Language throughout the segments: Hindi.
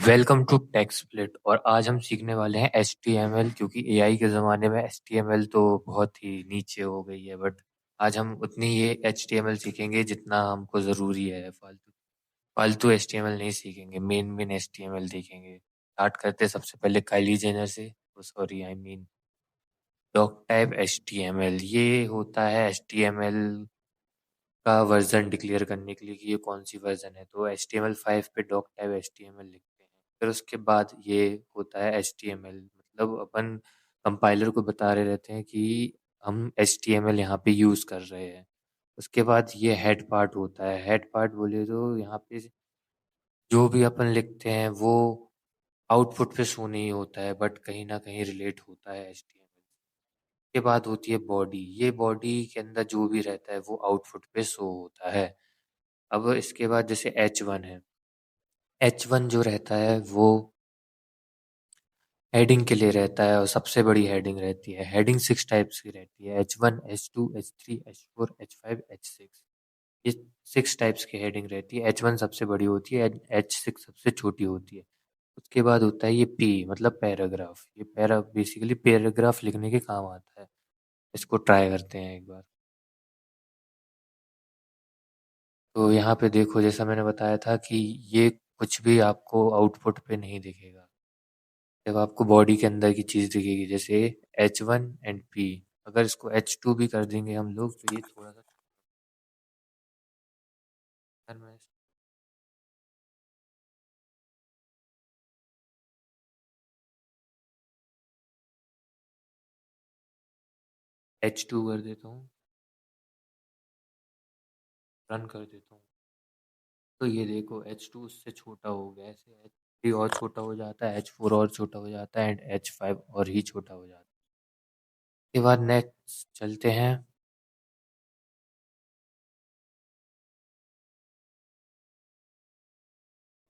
वेलकम टू टेक्सप्लिट और आज हम सीखने वाले हैं HTML क्योंकि एआई के ज़माने में HTML तो बहुत ही नीचे हो गई है बट आज हम उतनी ये HTML सीखेंगे जितना हमको ज़रूरी है। फालतू फालतू HTML नहीं सीखेंगे, मेन HTML देखेंगे। स्टार्ट करते हैं सबसे पहले काइली जेनर से। Sorry I mean doc type HTML। ये होता है HTML का वर्जन डिक्लेयर करने के लिए कि ये कौन सी वर्जन है। तो HTML5 पे डॉक टाइप HTML लिखते हैं। फिर उसके बाद ये होता है HTML, मतलब अपन कंपाइलर को बता रहे रहते हैं कि हम HTML यहाँ पे यूज़ कर रहे हैं। उसके बाद ये हेड पार्ट होता है। हेड पार्ट बोले तो यहाँ पे जो भी अपन लिखते हैं वो आउटपुट पे शो नहीं होता है बट कहीं ना कहीं रिलेट होता है HTML। के बाद होती है बॉडी। ये बॉडी के अंदर जो भी रहता है वो आउटपुट पे शो होता है। अब इसके बाद जैसे H1 है। H1 जो रहता है वो हेडिंग के लिए रहता है और सबसे बड़ी हेडिंग रहती है। हेडिंग 6 टाइप्स की रहती है, H1, H2, H3, H4, H5, H6। ये 6 टाइप्स की हेडिंग रहती है। H1 सबसे बड़ी होती है, H6 सबसे छोटी होती है। उसके बाद होता है ये P, मतलब पैराग्राफ। ये बेसिकली पैराग्राफ लिखने के काम आता है। इसको ट्राई करते हैं एक बार। तो यहाँ पे देखो, जैसा मैंने बताया था कि ये कुछ भी आपको आउटपुट पे नहीं दिखेगा। जब आपको बॉडी के अंदर की चीज दिखेगी, जैसे H1 एंड P। अगर इसको H2 भी कर देंगे हम लोग तो ये थोड़ा सा अगर मैं H2 कर देता हूँ, रन कर देता हूँ, तो ये देखो H2 उससे छोटा हो गया। ऐसे H3 और छोटा हो जाता है, H4 और छोटा हो जाता है, एंड H5 और ही छोटा हो जाता है। इसके बाद नेक्स्ट चलते हैं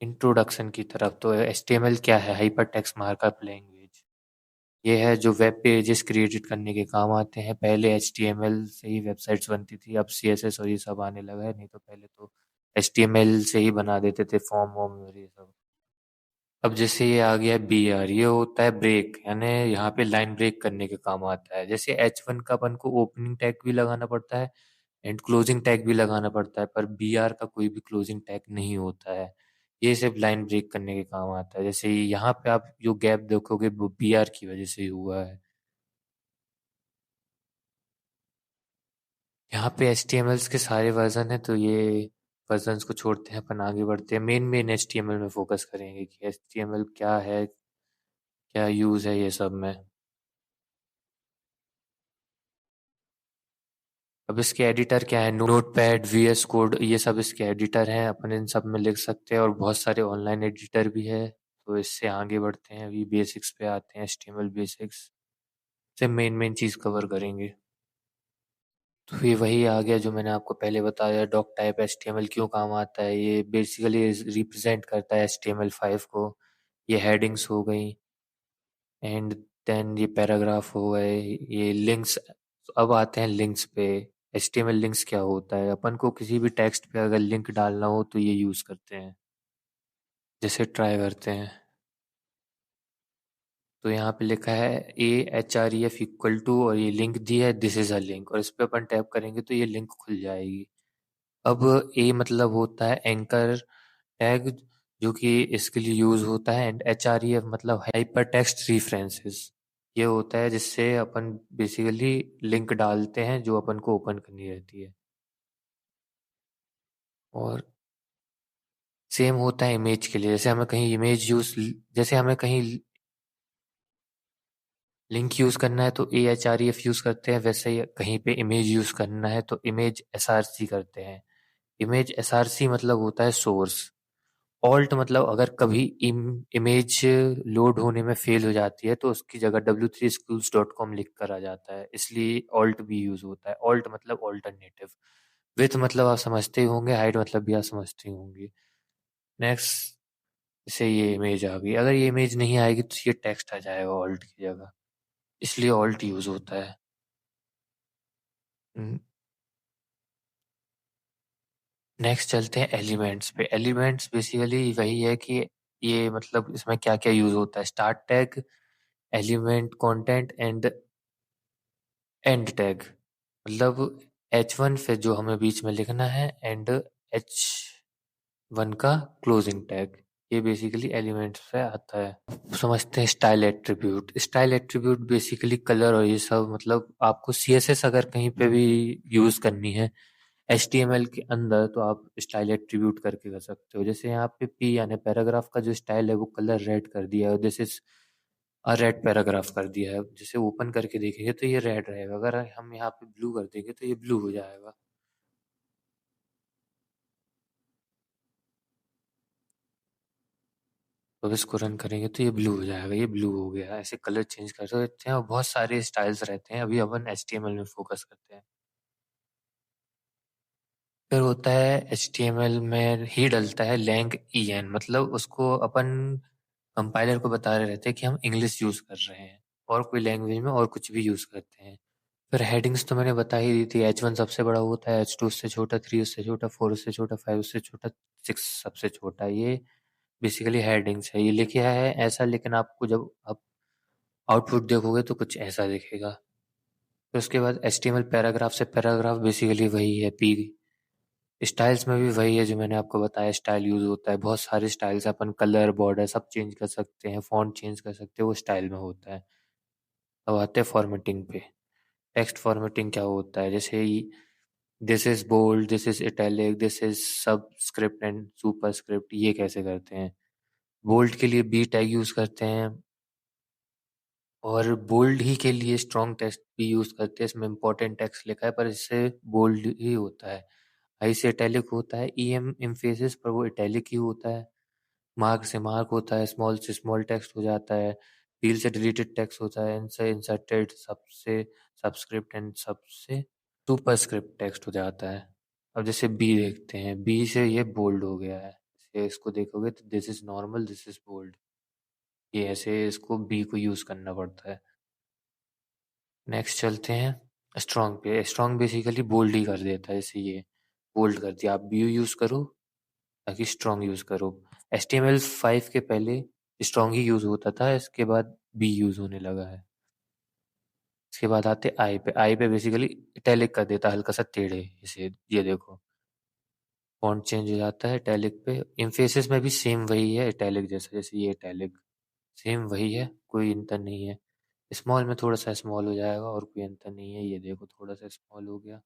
इंट्रोडक्शन की तरफ। तो HTML क्या है? Hyper text markup language. ये है जो वेब पेजेस क्रिएटेड करने के काम आते हैं। पहले HTML से ही वेबसाइट्स बनती थी, अब CSS और ये सब आने लगा है। नहीं तो पहले तो HTML से ही बना देते थे फॉर्म वॉर्म और ये सब। अब जैसे ये आ गया BR, ये होता है ब्रेक, यानी यहाँ पे लाइन ब्रेक करने के काम आता है। जैसे H1 का अपन को ओपनिंग टैग भी लगाना पड़ता है एंड क्लोजिंग टैग भी लगाना पड़ता है, पर BR का कोई भी क्लोजिंग टैग नहीं होता है। ये सिर्फ लाइन ब्रेक करने के काम आता है। जैसे यहाँ पे आप जो गैप देखोगे वो BR की वजह से ही हुआ है। यहाँ पे HTMLs के सारे वर्जन है, तो ये वर्जन्स को छोड़ते हैं, अपन आगे बढ़ते हैं। मेन HTML में फोकस करेंगे कि HTML क्या है, क्या यूज है ये सब में। अब इसके एडिटर क्या है? नोटपैड, VS कोड, ये सब इसके एडिटर हैं। अपन इन सब में लिख सकते हैं और बहुत सारे ऑनलाइन एडिटर भी है। तो इससे आगे बढ़ते हैं, अभी बेसिक्स पे आते हैं। HTML बेसिक्स से मेन चीज कवर करेंगे। तो ये वही आ गया जो मैंने आपको पहले बताया, डॉक टाइप HTML क्यों काम आता है। ये बेसिकली रिप्रेजेंट करता है HTML5 को। ये हेडिंग्स हो गई एंड देन ये पैराग्राफ हो गए, ये लिंक्स। अब आते हैं लिंक्स पे। HTML लिंक्स क्या होता है? अपन को किसी भी टेक्स्ट पे अगर लिंक डालना हो तो ये यूज करते हैं। जैसे ट्राई करते हैं, तो यहाँ पे लिखा है AHREF इक्वल टू, और ये लिंक दी है, दिस इज अ लिंक, और इस पे अपन टैप करेंगे तो ये लिंक खुल जाएगी। अब A मतलब होता है एंकर टैग, जो कि इसके लिए यूज होता है। एंड HREF मतलब हाइपर टेक्स्ट रेफरेंसेस। ये होता है जिससे अपन बेसिकली लिंक डालते हैं जो अपन को ओपन करनी रहती है। और सेम होता है इमेज के लिए। जैसे हमें कहीं लिंक यूज करना है तो AHREF यूज करते हैं, वैसे ही कहीं पे इमेज यूज करना है तो इमेज SRC करते हैं। इमेज SRC मतलब होता है सोर्स। ऑल्ट मतलब अगर कभी इमेज लोड होने में फेल हो जाती है तो उसकी जगह w3schools.com लिख कर आ जाता है, इसलिए ऑल्ट भी यूज होता है। ऑल्ट मतलब ऑल्टरनेटिव। विथ मतलब आप समझते ही होंगे, हाइट मतलब भी आप समझते ही होंगे। नेक्स्ट, जैसे ये इमेज आ गई, अगर ये इमेज नहीं आएगी तो ये टेक्स्ट आ जाएगा ऑल्ट की जगह, इसलिए ऑल्ट यूज होता है। नेक्स्ट चलते हैं एलिमेंट्स पे। एलिमेंट्स बेसिकली वही है कि ये मतलब इसमें क्या-क्या यूज़ होता है? Start tag, element content and and tag. मतलब H1 फिर जो हमें बीच में लिखना है एंड H1 का क्लोजिंग टैग। ये बेसिकली एलिमेंट्स पे आता है। समझते हैं style attribute. Style attribute basically colour और ये सब मतलब आपको CSS अगर कहीं पे भी यूज करनी है HTML के अंदर तो आप स्टाइल एट्रीब्यूट करके कर सकते हो। जैसे यहाँ पे P यानी पैराग्राफ का जो स्टाइल है वो कलर रेड कर दिया है, दिस इज रेड पैराग्राफ कर दिया है। जैसे ओपन करके देखेंगे तो ये रेड रहेगा, अगर हम यहाँ पे ब्लू कर देंगे तो ये ब्लू हो जाएगा। तो अब इसको रन करेंगे तो ये ब्लू हो जाएगा, ये ब्लू हो गया। ऐसे कलर चेंज कर सकते हैं और बहुत सारे स्टाइल्स रहते हैं। अभी अपन HTML में फोकस करते हैं। फिर होता है HTML में ही डलता है lang en, मतलब उसको अपन कंपाइलर को बता रहे रहते हैं कि हम इंग्लिश यूज कर रहे हैं और कोई लैंग्वेज में और कुछ भी यूज करते हैं। फिर हेडिंग्स तो मैंने बता ही दी थी। H1 सबसे बड़ा होता है, H2 उससे छोटा, 3 उससे छोटा, 4 उससे छोटा, 5 उससे छोटा, 6 सबसे छोटा। ये बेसिकली हेडिंग्स है। ये लिखा है ऐसा, लेकिन आपको जब आप आउटपुट देखोगे तो कुछ ऐसा दिखेगा। फिर उसके बाद HTML पैराग्राफ से पैराग्राफ बेसिकली वही है P। स्टाइल्स में भी वही है जो मैंने आपको बताया, स्टाइल यूज होता है। बहुत सारे स्टाइल्स अपन कलर बॉर्डर सब चेंज कर सकते हैं, फॉन्ट चेंज कर सकते हैं, वो स्टाइल में होता है। अब आते हैं फॉर्मेटिंग पे। टेक्स्ट फॉर्मेटिंग क्या होता है? जैसे this is bold, this is italic, this is subscript and superscript, ये कैसे करते हैं? बोल्ड के लिए बी टैग यूज करते हैं और बोल्ड ही के लिए स्ट्रॉन्ग टेक्स्ट भी यूज करते हैं। इसमें इंपॉर्टेंट टेक्स्ट लिखा है पर इससे बोल्ड ही होता है। आई से इटैलिक होता है, EM एम्फेसिस पर वो इटैलिक ही होता है। मार्क से मार्क होता है, स्मॉल से स्मॉल टेक्स्ट हो जाता है। डील से डिलीटेड टेक्स्ट होता है, इनसे इंसर्टेड, सबसे सबस्क्रिप्ट एंड सबसे सुपरस्क्रिप्ट टेक्स्ट हो जाता है। अब जैसे बी देखते हैं, बी से ये बोल्ड हो गया है। जैसे इसको देखोगे तो this is normal, this is bold, ये ऐसे इसको बी को यूज करना पड़ता है। नेक्स्ट चलते हैं स्ट्रॉन्ग पे। स्ट्रॉन्ग बेसिकली बोल्ड ही कर देता है, जैसे ये बोल्ड कर दिया। आप बी यूज करो ताकि स्ट्रॉन्ग यूज करो। HTML5 के पहले स्ट्रॉन्ग ही यूज होता था, इसके बाद बी यूज होने लगा है। इसके बाद आते आई पे। आई पे बेसिकली इटैलिक कर देता है, हल्का सा टेढ़े, इसे ये देखो फॉन्ट चेंज हो जाता है इटैलिक पे। इम्फेसिस में भी सेम वही है, इटैलिक जैसा, जैसे ये इटैलिक सेम वही है, कोई अंतर नहीं है। स्मॉल में थोड़ा सा स्मॉल हो जाएगा और कोई अंतर नहीं है, ये देखो थोड़ा सा स्मॉल हो गया।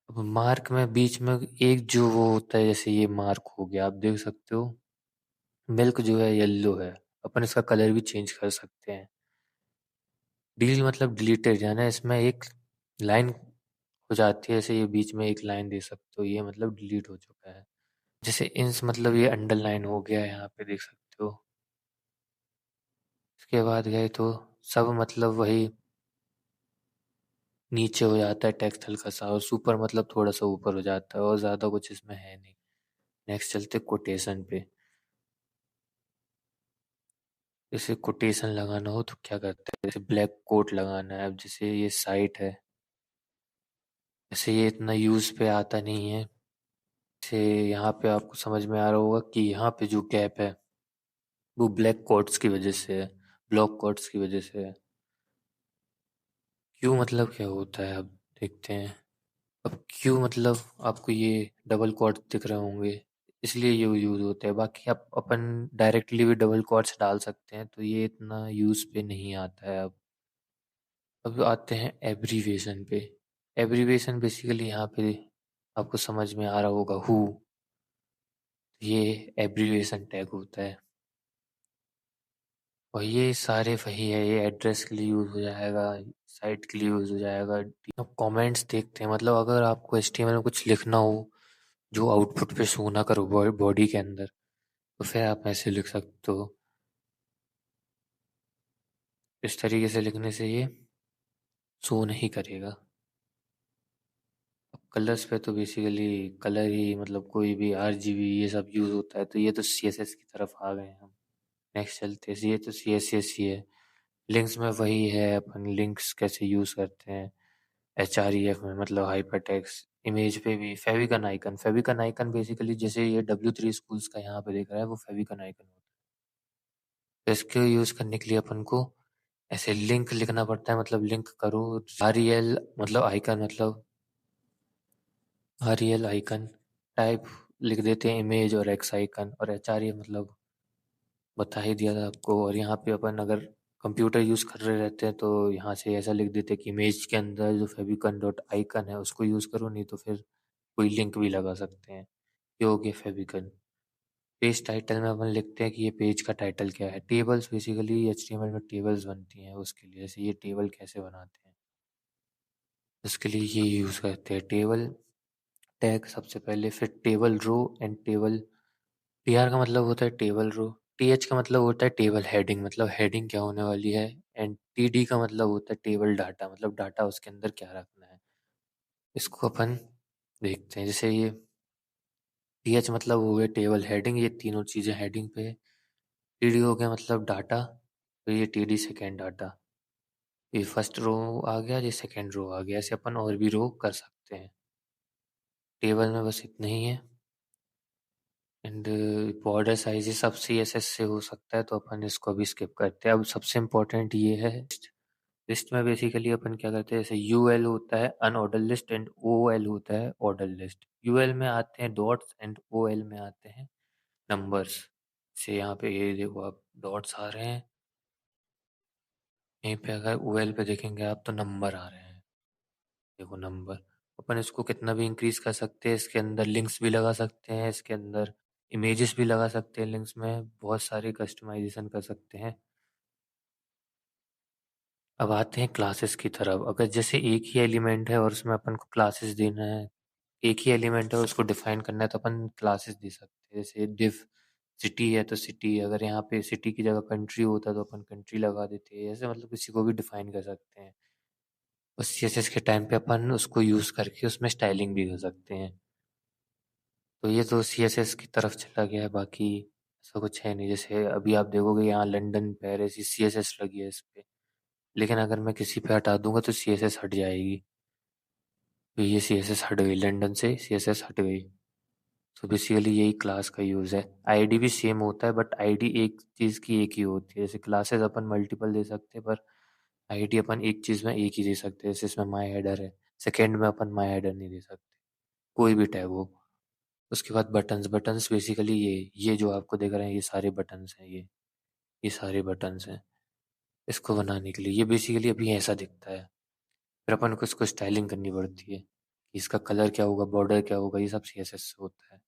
अब मार्क में बीच में एक जो वो होता है, जैसे ये मार्क हो गया, आप देख सकते हो मिल्क जो है येलो है, अपन इसका कलर भी चेंज कर सकते हैं। डील मतलब डिलीटेड, यानी इसमें एक लाइन हो जाती है, जैसे ये बीच में एक लाइन दे सकते हो, ये मतलब डिलीट हो चुका है। जैसे इंस मतलब ये अंडरलाइन हो गया है, यहाँ पे देख सकते हो। इसके बाद गए तो सब मतलब वही नीचे हो जाता है टेक्स्ट हल्का सा, और सुपर मतलब थोड़ा सा ऊपर हो जाता है, और ज़्यादा कुछ इसमें है नहीं। नेक्स्ट चलते कोटेशन पे। जैसे कोटेशन लगाना हो तो क्या करते हैं? जैसे ब्लैक कोट लगाना है। अब जैसे ये साइट है, जैसे ये इतना यूज़ पे आता नहीं है। जैसे यहाँ पे आपको समझ में आ रहा होगा कि यहाँ पे जो गैप है वो ब्लैक कोट्स की वजह से है, ब्लॉक कोट्स की वजह से है। क्यों मतलब क्या होता है, अब देखते हैं। अब क्यों मतलब आपको ये डबल कोट्स दिख रहे होंगे, इसलिए ये यूज़ होते हैं। बाकी आप अपन डायरेक्टली भी डबल कोट्स डाल सकते हैं, तो ये इतना यूज़ पे नहीं आता है। अब आते हैं एब्रीविएशन पे। एब्रीविएशन बेसिकली यहाँ पे आपको समझ में आ रहा होगा, हु, ये एब्रीविएशन टैग होता है। और ये सारे वही है, ये एड्रेस के लिए यूज़ हो जाएगा, साइट के लिए यूज़ हो जाएगा। अब कमेंट्स देखते हैं, मतलब अगर आपको HTML में कुछ लिखना हो जो आउटपुट पे शो ना करो बॉडी के अंदर, तो फिर आप ऐसे लिख सकते हो। इस तरीके से लिखने से ये शो नहीं करेगा। अब कलर्स पे तो बेसिकली कलर ही मतलब कोई भी RGB ये सब यूज़ होता है, तो ये तो CSS की तरफ आ गए हम। नेक्स्ट चलते हैं, ये तो CSS ही है। लिंक्स में वही है, अपन लिंक्स कैसे यूज़ करते हैं HREF में, मतलब हाइपरटेक्स्ट इमेज पे भी फेविकन आइकन बेसिकली जैसे ये W3 स्कूल्स का यहाँ पे दिख रहा है, वो फेविकन आइकन होता है। तो इसको यूज करने के लिए अपन को ऐसे लिंक लिखना पड़ता है, मतलब लिंक करो REL मतलब आइकन, मतलब REL आइकन टाइप लिख देते हैं इमेज और X आइकन, और HRE मतलब बता ही दिया था आपको। और यहाँ पे अपन अगर कंप्यूटर यूज कर रहे रहते हैं तो यहाँ से ऐसा लिख देते हैं कि इमेज के अंदर जो फेविकन डॉट आइकन है उसको यूज करो, नहीं तो फिर कोई लिंक भी लगा सकते हैं। ये हो गया फेविकन। पेज टाइटल में अपन लिखते हैं कि ये पेज का टाइटल क्या है। टेबल्स बेसिकली HTML में टेबल्स बनती हैं, उसके लिए जैसे ये टेबल कैसे बनाते हैं उसके लिए ये यूज करते हैं टेबल टैग सबसे पहले, फिर table row and table. TR का मतलब होता है टेबल रो, TH का मतलब होता है टेबल हेडिंग, मतलब हेडिंग क्या होने वाली है, एंड TD का मतलब होता है टेबल डाटा, मतलब डाटा उसके अंदर क्या रखना है। इसको अपन देखते हैं, जैसे ये TH मतलब हो गया टेबल हेडिंग, ये तीनों चीजें हेडिंग पे है। TD हो गया मतलब डाटा, तो ये TD सेकेंड डाटा, ये फर्स्ट रो आ गया, ये सेकेंड रो आ गया। ऐसे अपन और भी रो कर सकते हैं। टेबल में बस इतना ही है। एंड बॉर्डर साइज ये सब CSS से हो सकता है, तो अपन इसको भी स्किप करते हैं। अब सबसे इम्पोर्टेंट ये है लिस्ट में बेसिकली अपन क्या करते हैं, जैसे UL होता है अनऑर्डर लिस्ट एंड OL होता है ऑर्डर लिस्ट। UL में आते हैं डॉट्स एंड OL में आते हैं नंबर्स। से यहाँ पे ये देखो आप डॉट्स आ रहे हैं, यहीं पे अगर OL पे देखेंगे आप तो नंबर आ रहे हैं, देखो नंबर। अपन इसको कितना भी इंक्रीज कर सकते हैं, इसके अंदर लिंक्स भी लगा सकते हैं, इसके अंदर इमेजेस भी लगा सकते हैं, लिंक्स में बहुत सारे कस्टमाइजेशन कर सकते हैं। अब आते हैं क्लासेस की तरफ। अगर जैसे एक ही एलिमेंट है और उसमें अपन को क्लासेस देना है, एक ही एलिमेंट है उसको डिफाइन करना है, तो अपन क्लासेस दे सकते हैं। जैसे डिव सिटी है तो सिटी, अगर यहाँ पे सिटी की जगह कंट्री होता है तो अपन कंट्री लगा देते हैं। ऐसे मतलब किसी को भी डिफाइन कर सकते हैं। और CSS के टाइम पे अपन उसको यूज करके उसमें स्टाइलिंग भी कर सकते हैं। तो ये तो CSS की तरफ चला गया है, बाकी ऐसा कुछ है नहीं। जैसे अभी आप देखोगे यहाँ लंदन पेरिस CSS लगी है इस पे, लेकिन अगर मैं किसी पे हटा दूंगा तो CSS हट जाएगी। तो ये CSS हट गई, लंदन से CSS हट गई। तो बेसिकली यही क्लास का यूज है। आईडी भी सेम होता है, बट आईडी एक चीज की एक ही होती है। जैसे क्लासेस अपन मल्टीपल दे सकते हैं, पर आईडी अपन एक चीज में एक ही दे सकते हैं। जैसे इसमें माई हेडर है, सेकेंड में अपन माई हेडर नहीं दे सकते, कोई भी टैग हो। उसके बाद बटन्स, बटन्स बेसिकली ये जो आपको दिख रहे हैं ये सारे बटन्स हैं, ये सारे बटन्स हैं इसको बनाने के लिए। ये बेसिकली अभी ऐसा दिखता है, फिर अपन को इसको स्टाइलिंग करनी पड़ती है कि इसका कलर क्या होगा, बॉर्डर क्या होगा, ये सब CSS से होता है।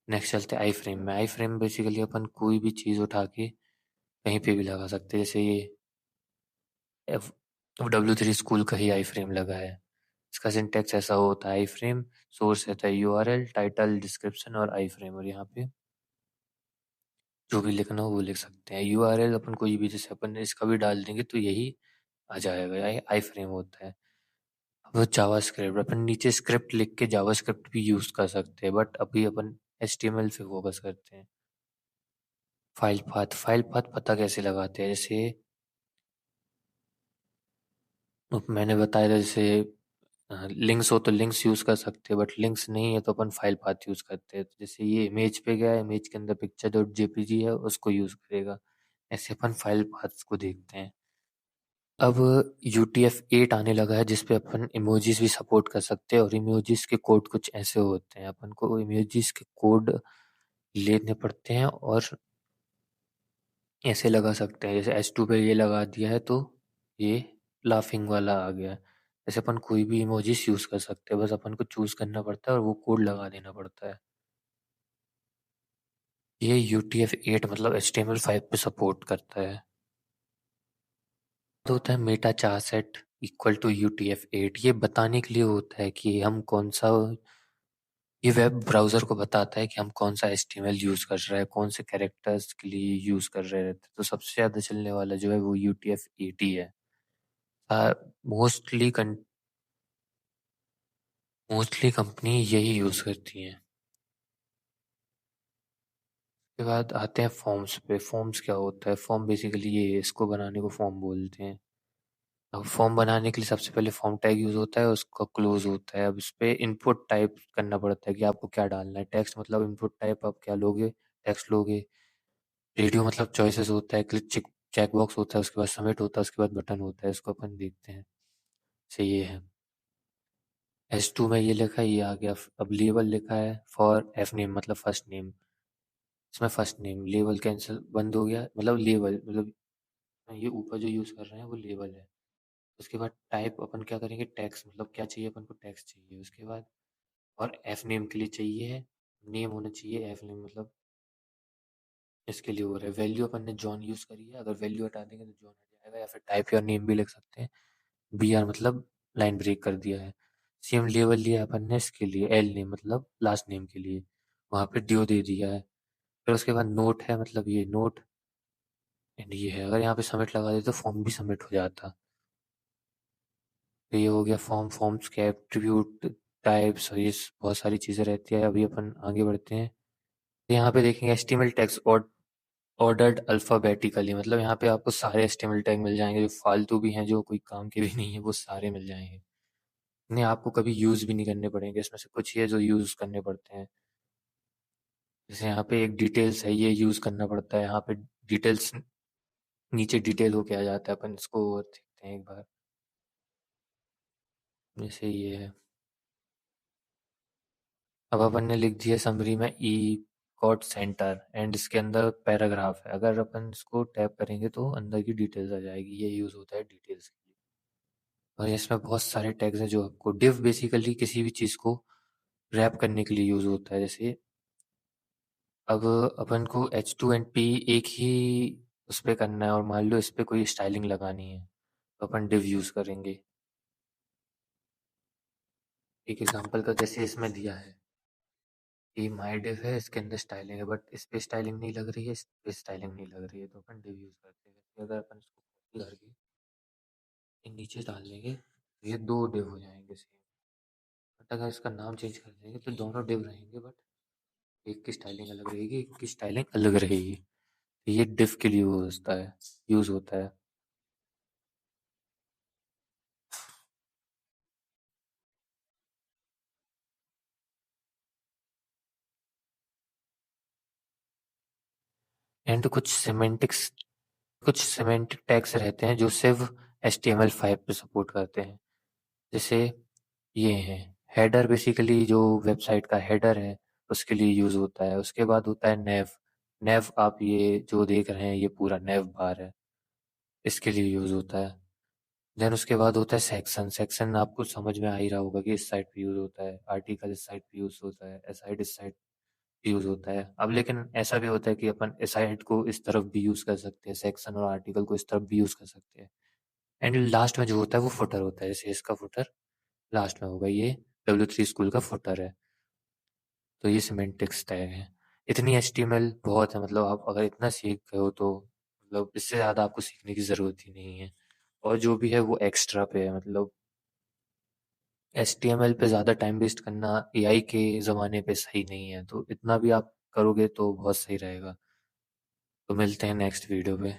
नेक्स्ट चलते हैं आई फ्रेम में। आई फ्रेम बेसिकली अपन कोई भी चीज़ उठा के कहीं पे भी लगा सकते हैं। जैसे ये W3 स्कूल का ही आई फ्रेम लगा है। इसका सिंटेक्स ऐसा होता है, आई फ्रेम सोर्स रहता है URL टाइटल डिस्क्रिप्शन और आई फ्रेम, और यहाँ पे जो भी लिखना हो वो लिख सकते हैं। URL अपन कोई भी, जैसे अपन इसका भी डाल देंगे तो यही आ जाएगा, आई फ्रेम होता है। अब जावास्क्रिप्ट, अपन नीचे स्क्रिप्ट लिख के जावास्क्रिप्ट भी यूज कर सकते हैं, बट अभी अपन HTML पे फोकस करते हैं। फाइल पाथ पता कैसे लगाते हैं, जैसे मैंने बताया था, जैसे लिंक्स हो तो लिंक्स यूज कर सकते हैं, बट लिंक्स नहीं है तो अपन फाइल पाथ यूज करते हैं। तो जैसे ये इमेज पे गया, इमेज के अंदर पिक्चर डॉट JPG है उसको यूज करेगा। ऐसे अपन फाइल पाथ्स को देखते हैं। अब UTF-8 आने लगा है जिसपे अपन इमोजीज भी सपोर्ट कर सकते हैं, और इमोजीज के कोड कुछ ऐसे होते हैं, अपन को इमोजीज के कोड लेने पड़ते हैं और ऐसे लगा सकते हैं। जैसे S2 पे ये लगा दिया है तो ये लाफिंग वाला आ गया है। जैसे अपन कोई भी इमोजीज यूज कर सकते हैं, बस अपन को चूज करना पड़ता है और वो कोड लगा देना पड़ता है। ये UTF-8 मतलब HTML5 पे सपोर्ट करता है। तो होता है मेटा चार सेट इक्वल टू UTF-8, ये बताने के लिए होता है कि हम कौन सा, ये वेब ब्राउजर को बताता है कि हम कौन सा HTML यूज कर रहे हैं, कौन से कैरेक्टर्स के लिए यूज कर रहे रहते हैं। तो सबसे ज्यादा चलने वाला जो है वो UTF-8 ही है। मोस्टली मोस्टली कंपनी यही यूज करती हैं। उसके बाद आते हैं फॉर्म्स पे। फॉर्म्स क्या होता है, फॉर्म बेसिकली ये इसको बनाने को फॉर्म बोलते हैं। अब फॉर्म बनाने के लिए सबसे पहले फॉर्म टैग यूज़ होता है, उसका क्लोज होता है। अब इस पे इनपुट टाइप करना पड़ता है कि आपको क्या डालना है। टेक्स्ट मतलब इनपुट टाइप आप क्या लोगे, टेक्स्ट लोगे। रेडियो मतलब चॉइसेस होता है, क्लिक चेक चेक बॉक्स होता है, उसके बाद सबमिट होता है, उसके बाद बटन होता है। इसको अपन देखते हैं। से ये है। S2 में ये लिखा है, ये आ गया। अब लेबल लिखा है फॉर एफ नेम मतलब फर्स्ट नेम। इसमें फर्स्ट नेम लेबल कैंसिल बंद हो गया, मतलब लेबल मतलब ये ऊपर जो यूज़ कर रहे हैं वो लेबल है। उसके बाद टाइप अपन क्या करेंगे, टेक्स्ट मतलब क्या चाहिए अपन को, टेक्स्ट चाहिए। उसके बाद और एफ नेम के लिए चाहिए है, नेम होना चाहिए। एफ नेम मतलब इसके लिए हो रहा है। वैल्यू अपन ने जॉन यूज़ करी है, अगर वैल्यू हटा देंगे तो जॉन हट जाएगा, या फिर टाइप योर नेम भी लिख सकते हैं। बी आर मतलब लाइन ब्रेक कर दिया है। सेम लेवल लिया अपन ने इसके लिए, एल नेम मतलब लास्ट नेम के लिए, वहाँ पे ड्यू दे दिया है। फिर उसके बाद नोट है, मतलब ये नोट एंड ये है। अगर यहाँ पे सबमिट लगा दे तो फॉर्म भी सबमिट हो जाता। तो ये हो गया फॉर्म, फॉर्म्स के एट्रीब्यूट टाइप्स और ये बहुत सारी चीज़ें रहती है। अभी अपन आगे बढ़ते हैं। तो यहाँ पे देखेंगे एचटीएमएल टैग्स और ऑर्डर्ड अल्फ़ाबेटिकली, मतलब यहाँ पे आपको सारे एचटीएमएल टैग मिल जाएंगे, जो फालतू भी हैं, जो कोई काम के भी नहीं है, वो सारे मिल जाएंगे। इन्हें आपको कभी यूज़ भी नहीं करने पड़ेंगे। इसमें से कुछ ही है जो यूज़ करने पड़ते हैं। जैसे यहाँ पे एक डिटेल्स है, ये यूज़ करना पड़ता है। यहाँ पे डिटेल्स नीचे डिटेल होके आ जाता है, अपन इसको और देखते हैं एक बार। जैसे ये है। अब अपन ने लिख दिया समरी में ई कॉट सेंटर एंड इसके अंदर पैराग्राफ है। अगर अपन इसको टैप करेंगे तो अंदर की डिटेल्स आ जाएगी। ये यूज़ होता है डिटेल्स के लिए। और इसमें बहुत सारे टैग्स हैं जो आपको डिव बेसिकली किसी भी चीज़ को रैप करने के लिए यूज़ होता है। जैसे अब अपन को एच टू एंड पी एक ही उस पे करना है और मान लो इस पे कोई स्टाइलिंग लगानी है, तो अपन डिव यूज़ करेंगे। एक एग्जांपल का जैसे इसमें दिया है कि माई डिव है, इसके अंदर स्टाइलिंग है, बट इस पे स्टाइलिंग नहीं लग रही है, इस पे स्टाइलिंग नहीं लग रही है, तो अपन डिव यूज़ करते हैं। फिर अगर अपन इसको कॉपी करके ये नीचे डाल देंगे तो ये दो डिव हो जाएंगे सेम। बट अगर इसका नाम चेंज कर देंगे तो दोनों डिव रहेंगे, बट एक की स्टाइलिंग अलग रहेगी, एक की स्टाइलिंग अलग रहेगी। तो ये डिव के लिए यूज़ होता है। एंड कुछ सिमेंटिक टैग्स रहते हैं जो सिर्फ HTML5 पे सपोर्ट करते हैं। जैसे ये है हेडर, बेसिकली जो वेबसाइट का हेडर है उसके लिए यूज़ होता है। उसके बाद होता है नेव। नेव आप ये जो देख रहे हैं ये पूरा नेव बार है, इसके लिए यूज़ होता है। देन उसके बाद होता है सेक्शन। सेक्शन आपको समझ में आ ही रहा होगा कि इस साइट पे यूज़ होता है, आर्टिकल इस साइट पे यूज़ होता है, एसाइड इस साइट यूज़ होता है। अब लेकिन ऐसा भी होता है कि अपन एसाइड को इस तरफ भी यूज़ कर सकते हैं, सेक्शन और आर्टिकल को इस तरफ भी यूज़ कर सकते हैं। एंड लास्ट में जो होता है वो फुटर होता है। जैसे इसका फुटर लास्ट में होगा, ये W3 स्कूल का फुटर है। तो ये सिमेंटिक्स टैग है। इतनी HTML बहुत है, मतलब आप अगर इतना सीख गए हो तो मतलब इससे ज़्यादा आपको सीखने की ज़रूरत ही नहीं है। और जो भी है वो एक्स्ट्रा पे है। मतलब HTML पे ज़्यादा टाइम वेस्ट करना AI के ज़माने पे सही नहीं है। तो इतना भी आप करोगे तो बहुत सही रहेगा। तो मिलते हैं नेक्स्ट वीडियो पे।